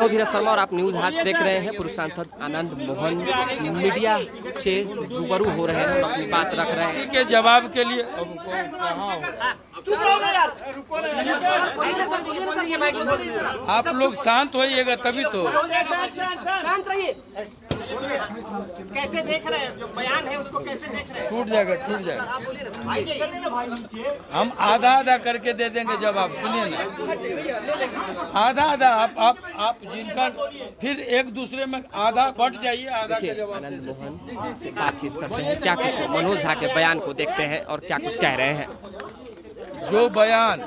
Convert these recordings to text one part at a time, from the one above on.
मैं धीरज शर्मा और आप न्यूज हाट देख रहे हैं। पूर्व सांसद आनंद मोहन मीडिया से रूबरू हो रहे हैं और अपनी बात रख रहे हैं के जवाब के लिए। आप लोग शांत होइएगा तभी तो। शांत रहिए। कैसे देख रहे हैं जो बयान है उसको, कैसे देख रहे हैं? छूट जाएगा, छूट जाएगा। हम आधा आधा करके दे देंगे जवाब। सुनिए ना, आधा आधा आप जिनका फिर एक दूसरे में आधा बढ़ जाइए, आधा का जवाब। आनंद मोहन से बातचीत करते हैं, क्या कुछ मनोज झा के बयान को देखते हैं और क्या कुछ कह रहे हैं। जो बयान,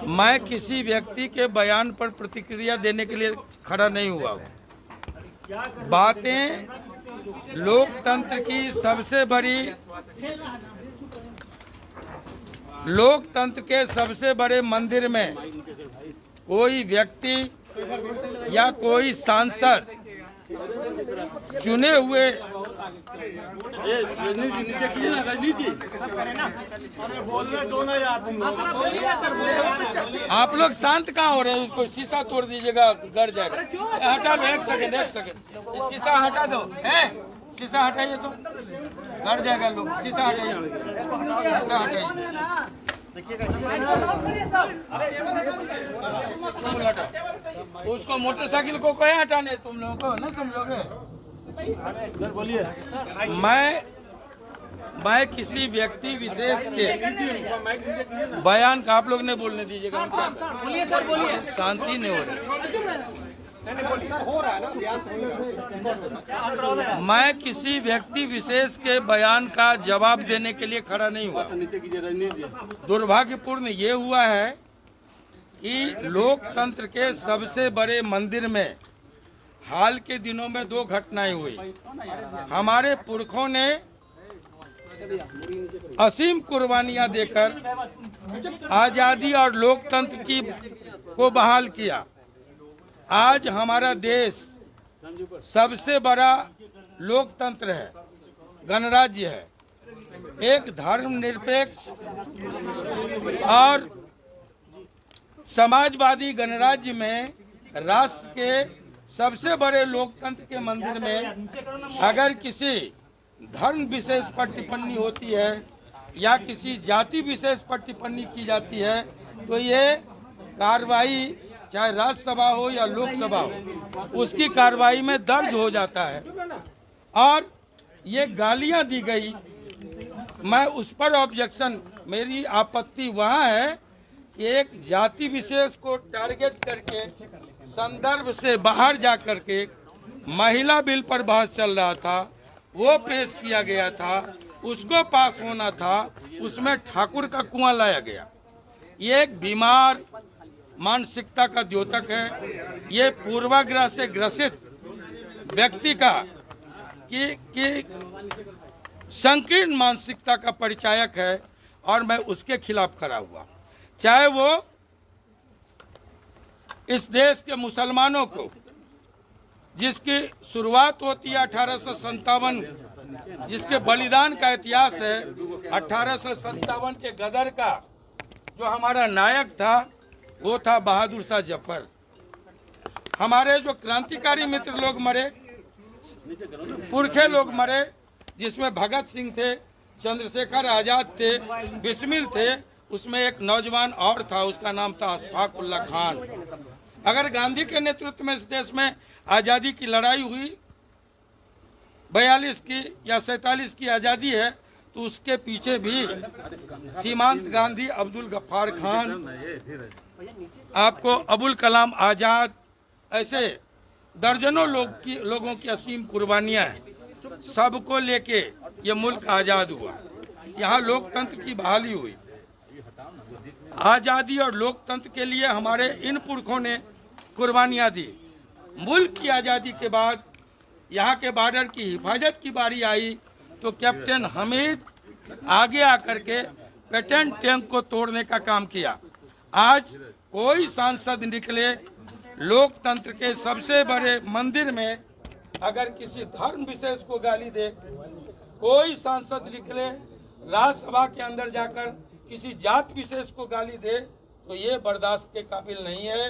मैं किसी व्यक्ति के बयान पर प्रतिक्रिया देने के लिए खड़ा नहीं हुआ हूँ। बातें लोकतंत्र की सबसे बड़ी, लोकतंत्र के सबसे बड़े मंदिर में कोई व्यक्ति या कोई सांसद चुने हुए आप लोग शांत कहाँ हो रहे हैं? उसको शीशा तोड़ दीजिएगा, गड़ जाएगा। हटा लो, एक सेकंड, एक सेकंड, शीशा हटा दो। शीशा हटाइए तो गड़ जाएगा। लोग शीशा हटाइए, शीशा हटाइए। उसको मोटरसाइकिल को कहीं हटाने, तुम लोगों को न समझोगे। बोलिए। मैं किसी व्यक्ति विशेष के बयान का, आप लोग ने बोलने दीजिएगा। शांति नहीं हो रही। मैं किसी व्यक्ति विशेष के बयान का जवाब देने के लिए खड़ा नहीं हुआ। दुर्भाग्यपूर्ण ये हुआ है कि लोकतंत्र के सबसे बड़े मंदिर में हाल के दिनों में दो घटनाएं हुई। हमारे पुरखों ने असीम कुर्बानियां देकर आजादी और लोकतंत्र की को बहाल किया। आज हमारा देश सबसे बड़ा लोकतंत्र है, गणराज्य है। एक धर्मनिरपेक्ष और समाजवादी गणराज्य में राष्ट्र के सबसे बड़े लोकतंत्र के मंदिर में अगर किसी धर्म विशेष पर टिप्पणी होती है या किसी जाति विशेष पर टिप्पणी की जाती है तो ये कार्रवाई, चाहे राज्यसभा हो या लोकसभा हो, उसकी कार्रवाई में दर्ज हो जाता है। और ये गालियां दी गई, मैं उस पर ऑब्जेक्शन, मेरी आपत्ति वहाँ है कि एक जाति विशेष को टारगेट करके संदर्भ से बाहर जा करके महिला बिल पर बहस चल रहा था, वो पेश किया गया था, उसको पास होना था, उसमें ठाकुर का कुआं लाया गया। ये एक बीमार मानसिकता का द्योतक है। ये पूर्वाग्रह से ग्रसित व्यक्ति का कि संकीर्ण मानसिकता का परिचायक है और मैं उसके खिलाफ खड़ा हुआ। चाहे वो इस देश के मुसलमानों को, जिसकी शुरुआत होती है 1857, जिसके बलिदान का इतिहास है, 1857 के गदर का जो हमारा नायक था वो था बहादुर शाह जफर। हमारे जो क्रांतिकारी मित्र लोग मरे, पुरखे लोग मरे, जिसमें भगत सिंह थे, चंद्रशेखर आजाद थे, बिस्मिल थे, उसमें एक नौजवान और था, उसका नाम था अशफाक उल्लाह खान। अगर गांधी के नेतृत्व में इस देश में आज़ादी की लड़ाई हुई, 42 की या 47 की आज़ादी है, तो उसके पीछे भी सीमांत गांधी, अब्दुल गफ्फार खान, आपको अबुल कलाम आजाद, ऐसे दर्जनों लोगों की असीम कुर्बानियां हैं। सबको लेके ये मुल्क आज़ाद हुआ, यहाँ लोकतंत्र की बहाली हुई। आज़ादी और लोकतंत्र के लिए हमारे इन पुरखों ने कुर्बानियां दी। मुल्क की आज़ादी के बाद यहाँ के बॉर्डर की हिफाजत की बारी आई तो कैप्टन हमीद आगे आकर के पेटेंट टैंक को तोड़ने का काम किया। आज कोई सांसद निकले लोकतंत्र के सबसे बड़े मंदिर में अगर किसी धर्म विशेष को गाली दे, कोई सांसद निकले राज्यसभा के अंदर जाकर किसी जात विशेष को गाली दे, तो ये बर्दाश्त के काबिल नहीं है।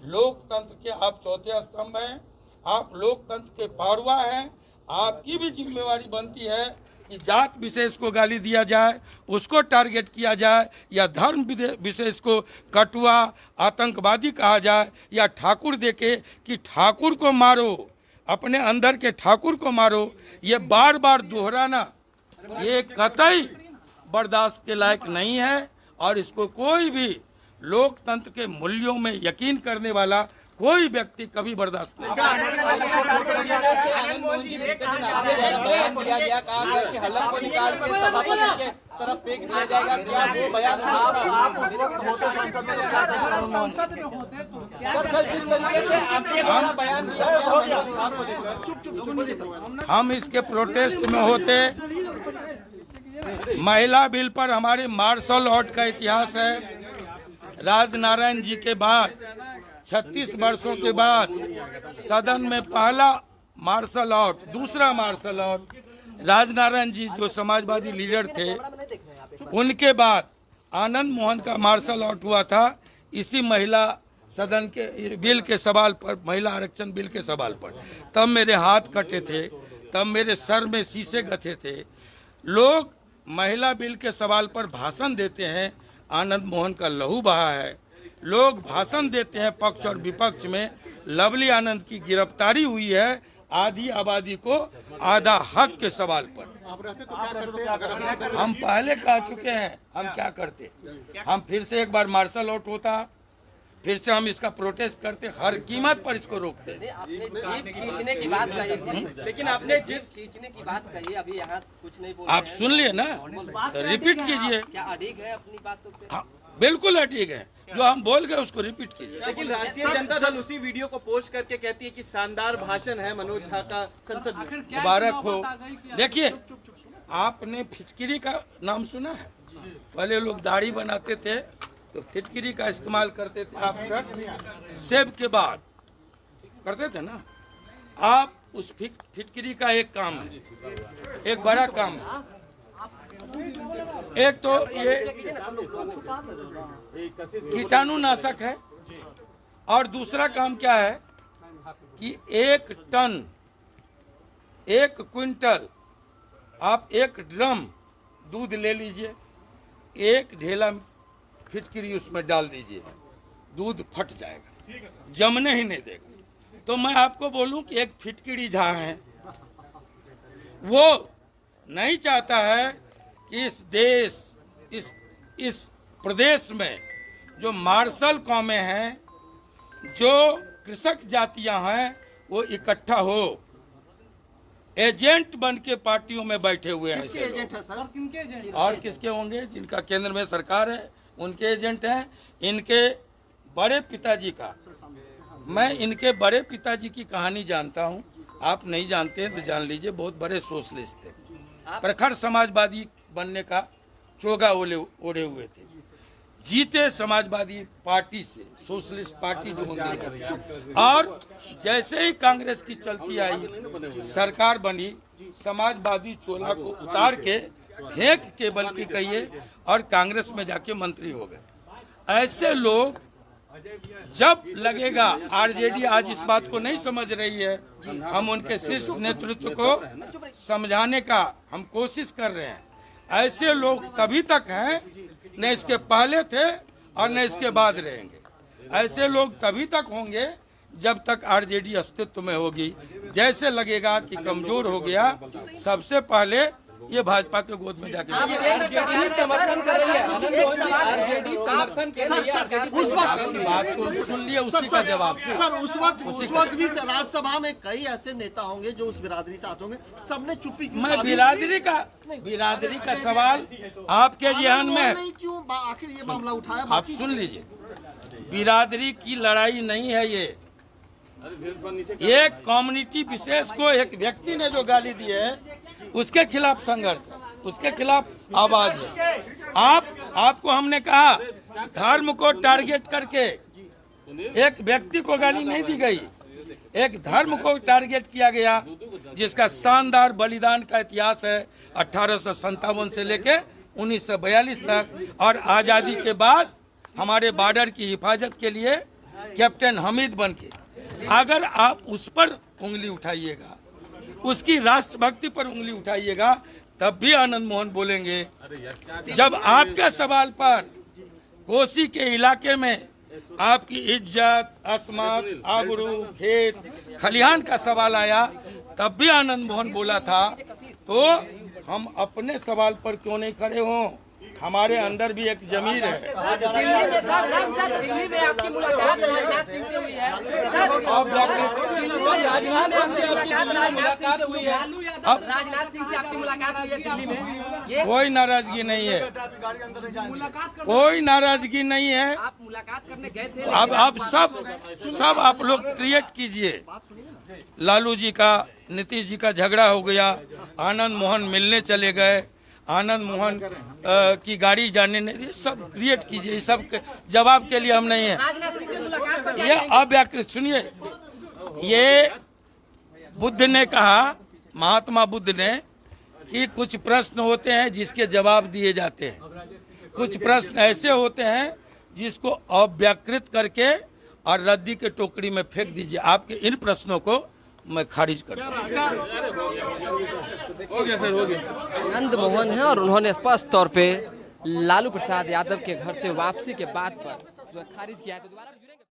लोकतंत्र के आप चौथे स्तंभ हैं, आप लोकतंत्र के पारवा हैं। आपकी भी जिम्मेवारी बनती है कि जात विशेष को गाली दिया जाए, उसको टारगेट किया जाए, या धर्म विशेष को कटुआ आतंकवादी कहा जाए, या ठाकुर देके कि ठाकुर को मारो, अपने अंदर के ठाकुर को मारो। ये बार बार दोहराना ये कतई बर्दाश्त के लायक नहीं है, और इसको कोई भी लोकतंत्र के मूल्यों में यकीन करने वाला कोई व्यक्ति कभी बर्दाश्त नहीं हम इसके प्रोटेस्ट में होते। महिला बिल पर हमारे मार्शल आर्ट का इतिहास है। राजनारायण जी के बाद 36 वर्षों के बाद सदन में पहला मार्शल आर्ट, दूसरा मार्शल आर्ट राजनारायण जी जो समाजवादी लीडर थे, उनके बाद आनंद मोहन का मार्शल आर्ट हुआ था इसी महिला सदन के बिल के सवाल पर, महिला आरक्षण बिल के सवाल पर। तब मेरे हाथ कटे थे, तब मेरे सर में शीशे गथे थे। लोग महिला बिल के सवाल पर भाषण देते हैं, आनंद मोहन का लहू बहा है। लोग भाषण देते हैं पक्ष और विपक्ष में। लवली आनंद की गिरफ्तारी हुई है आधी आबादी को आधा हक के सवाल पर। हम पहले कह चुके हैं हम क्या करते। हम फिर से एक बार मार्शल आउट होता, फिर से हम इसका प्रोटेस्ट करते, हर कीमत पर इसको रोकते। आपने जीप खींचने की बात कही थी, लेकिन आपने जीप खींचने की बात कही, अभी यहाँ कुछ नहीं बोल रहे आप सुन लिए ना, रिपीट कीजिए। क्या अड़िग है अपनी बातों पे? हाँ, बिल्कुल अड़िग है। जो हम बोल गए उसको रिपीट कीजिए। लेकिन राष्ट्रीय जनता दल उसी वीडियो को पोस्ट करके कहती है कि शानदार भाषण है मनोज झा का संसद में। मुबारक हो। देखिए, आपने फिटकिरी का नाम सुना है? पहले लोग दाढ़ी बनाते थे तो फिटकिरी का इस्तेमाल करते थे। आप सेब के बाद करते थे ना। आप उस फिटकिरी का एक काम है, एक बड़ा काम है। एक तो ये कीटाणुनाशक है, और दूसरा काम क्या है कि 1 टन 1 क्विंटल आप 1 ड्रम दूध ले लीजिए, 1 ढेला फिटकिरी उसमें डाल दीजिए, दूध फट जाएगा, जमने ही नहीं देगा। तो मैं आपको बोलूं कि एक फिटकिरी झा है, वो नहीं चाहता है कि इस देश इस प्रदेश में जो मार्शल कौमें हैं, जो कृषक जातियां हैं, वो इकट्ठा हो। एजेंट बन के पार्टियों में बैठे हुए हैं ऐसे लोग। और किसके होंगे? जिनका केंद्र में सरकार है उनके एजेंट हैं। इनके बड़े पिताजी का, मैं इनके बड़े पिताजी की कहानी जानता हूं। आप नहीं जानते हैं तो जान लीजिए। बहुत बड़े सोशलिस्ट थे, प्रखर समाजवादी बनने का चोगा ओढ़े हुए थे। जीते समाजवादी पार्टी से, सोशलिस्ट पार्टी जो होंगे। और जैसे ही कांग्रेस की चलती आई, सरकार बनी, समाजवादी चोला को उतार के फेंक के बल्कि कहिए, और कांग्रेस में जाके मंत्री हो गए। ऐसे लोग जब लगेगा, आरजेडी आज इस बात को नहीं समझ रही है, हम उनके शीर्ष नेतृत्व को समझाने का हम कोशिश कर रहे हैं। ऐसे लोग तभी तक हैं, न इसके पहले थे और न इसके बाद रहेंगे। ऐसे लोग तभी तक होंगे जब तक आरजेडी अस्तित्व में होगी। जैसे लगेगा कि कमजोर हो गया, सबसे पहले ये भाजपा के गोद में जाके समर्थन कर रही है। आरजेडी समर्थन कर रही है। उस वक्त बात को सुन लिया, उसी का जवाब। सर उस वक्त भी राज्यसभा में कई ऐसे नेता होंगे जो उस बिरादरी से आते होंगे, सबने चुप्पी की। मैं बिरादरी का सवाल आपके जहन में है। क्यों आखिर ये मामला उठाया? आप सुन लीजिए, बिरादरी की लड़ाई नहीं है ये। एक कम्युनिटी विशेष को एक व्यक्ति ने जो गाली दी है, उसके खिलाफ संघर्ष है, उसके खिलाफ आवाज है। आपको हमने कहा धर्म को टारगेट करके एक व्यक्ति को गाली नहीं दी गई, एक धर्म को टारगेट किया गया, जिसका शानदार बलिदान का इतिहास है 1857 से लेके 1942 तक। और आजादी के बाद हमारे बॉर्डर की हिफाजत के लिए कैप्टन हमीद बन के, अगर आप उस पर उंगली उठाइएगा, उसकी राष्ट्रभक्ति पर उंगली उठाइएगा, तब भी आनंद मोहन बोलेंगे। जब आपके सवाल पर कोसी के इलाके में आपकी इज्जत, अस्मत, आबरू, खेत, खलिहान का सवाल आया, तब भी आनंद मोहन बोला था। तो हम अपने सवाल पर क्यों नहीं खड़े हों? हमारे अंदर भी एक जमीर है। दिल्ली में आपकी मुलाकात राजनाथ सिंह से हुई है। राजनाथ सिंह से आपकी मुलाकात हुई है दिल्ली में। ये कोई नाराजगी नहीं है, कोई नाराजगी नहीं है। आप मुलाकात करने गए थे। अब आप सब आप लोग क्रिएट कीजिए। लालू जी का, नीतीश जी का झगड़ा हो गया, आनंद मोहन मिलने चले गए, आनंद मोहन की गाड़ी जाने नहीं दी, सब क्रिएट कीजिए। सब के जवाब के लिए हम नहीं है। राजनाथ सिंह से मुलाकात पर ये अव्याकृत सुनिए, ये बुद्ध ने कहा, महात्मा बुद्ध ने, कि कुछ प्रश्न होते हैं जिसके जवाब दिए जाते हैं, कुछ प्रश्न ऐसे होते हैं जिसको अव्याकृत करके और रद्दी के टोकरी में फेंक दीजिए। आपके इन प्रश्नों को मैं खारिज करता हूं। आनंद मोहन है और उन्होंने स्पष्ट तौर पे लालू प्रसाद यादव के घर से वापसी के बाद पर खारिज किया है। तो दोबारा